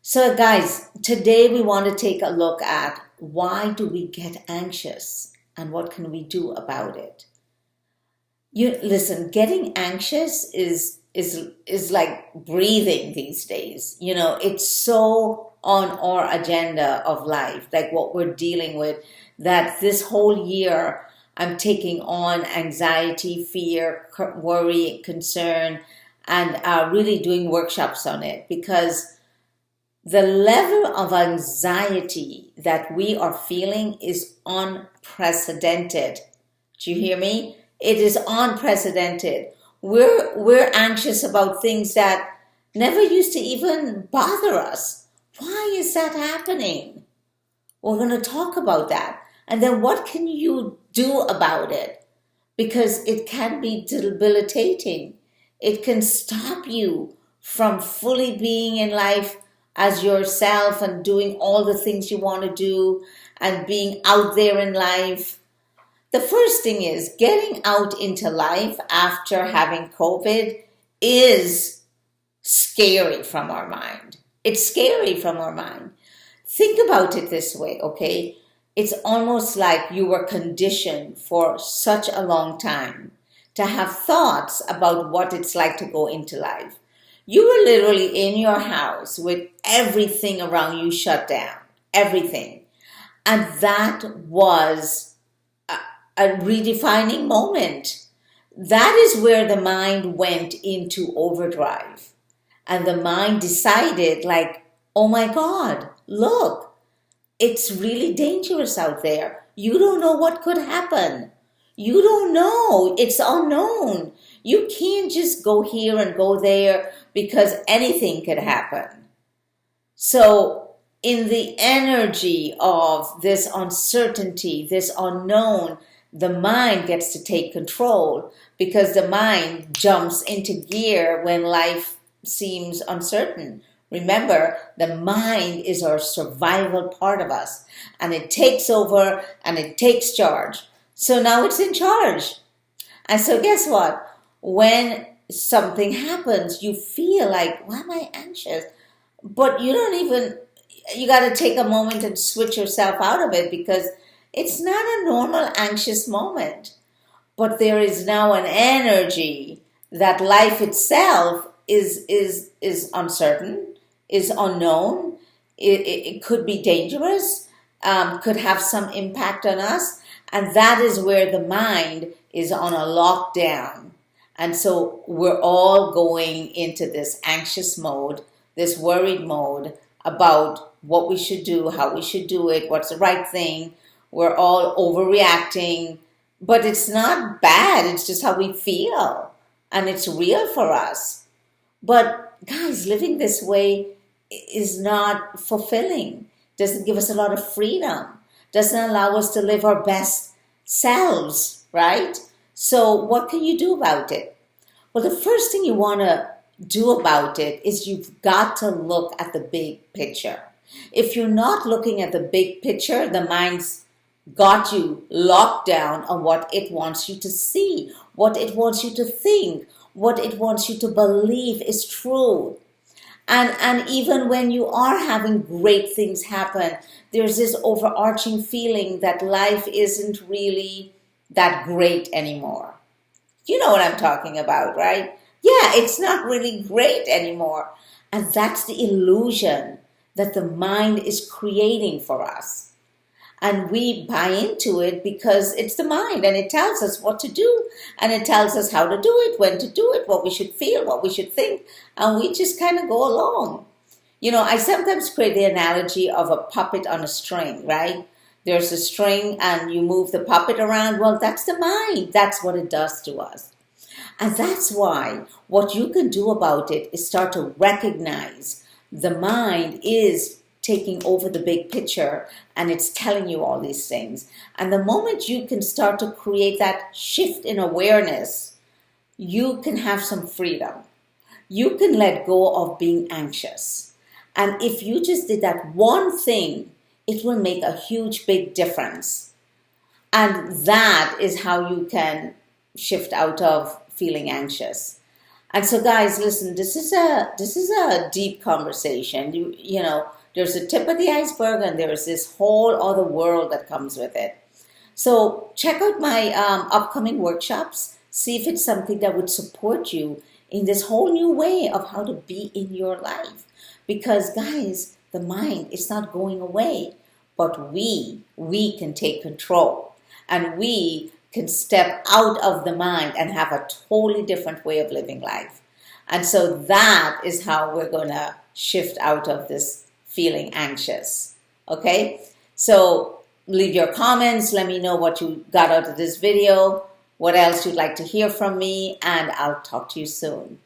So, guys, today we want to take a look at why do we get anxious and what can we do about it. You listen, getting anxious is like breathing these days. It's so on our agenda of life, like what we're dealing with, that this whole year I'm taking on anxiety, fear, worry, concern, and really doing workshops on it because the level of anxiety that we are feeling is unprecedented. Do you hear me? It is unprecedented. We're anxious about things that never used to even bother us. Why is that happening? We're going to talk about that. And then what can you do about it? Because it can be debilitating. It can stop you from fully being in life as yourself and doing all the things you want to do and being out there in life. The first thing is getting out into life after having COVID is scary from our mind. It's scary from our mind. Think about it this way, okay? It's almost like you were conditioned for such a long time to have thoughts about what it's like to go into life. You were literally in your house with everything around you shut down, everything. And that was a redefining moment. That is where the mind went into overdrive. And the mind decided, like, oh my God, look, it's really dangerous out there. You don't know what could happen. You don't know. It's unknown. You can't just go here and go there because anything could happen. So, in the energy of this uncertainty, this unknown, the mind gets to take control because the mind jumps into gear when life seems uncertain. Remember, the mind is our survival part of us, and it takes over and it takes charge. So now it's in charge. And so guess what? When something happens, you feel like, why am I anxious? But you got to take a moment and switch yourself out of it because it's not a normal anxious moment. But there is now an energy that life itself is uncertain, is unknown. It could be dangerous, could have some impact on us. And that is where the mind is on a lockdown. And so we're all going into this anxious mode, this worried mode about what we should do, how we should do it, what's the right thing. We're all overreacting, but it's not bad. It's just how we feel. And it's real for us. But guys, living this way is not fulfilling. Doesn't give us a lot of freedom. Doesn't allow us to live our best selves, right? So what can you do about it? Well, the first thing you want to do about it is you've got to look at the big picture. If you're not looking at the big picture, the mind's got you locked down on what it wants you to see, what it wants you to think, what it wants you to believe is true. And even when you are having great things happen, there's this overarching feeling that life isn't really that great anymore. You know what I'm talking about, right? Yeah, it's not really great anymore. And that's the illusion that the mind is creating for us. And we buy into it because it's the mind and it tells us what to do and it tells us how to do it, when to do it, what we should feel, what we should think. And we just kind of go along. I sometimes create the analogy of a puppet on a string, right? There's a string and you move the puppet around. Well, that's the mind. That's what it does to us. And that's why what you can do about it is start to recognize the mind is taking over the big picture and it's telling you all these things. And the moment you can start to create that shift in awareness, you can have some freedom. You can let go of being anxious. And if you just did that one thing, it will make a huge, big difference. And that is how you can shift out of feeling anxious. And so, guys, listen. This is a deep conversation. You know, there's a tip of the iceberg, and there's this whole other world that comes with it. So check out my upcoming workshops. See if it's something that would support you in this whole new way of how to be in your life. Because, guys, the mind is not going away, but we can take control, and we can step out of the mind and have a totally different way of living life. And so that is how we're going to shift out of this feeling anxious. Okay? So leave your comments. Let me know what you got out of this video, what else you'd like to hear from me, and I'll talk to you soon.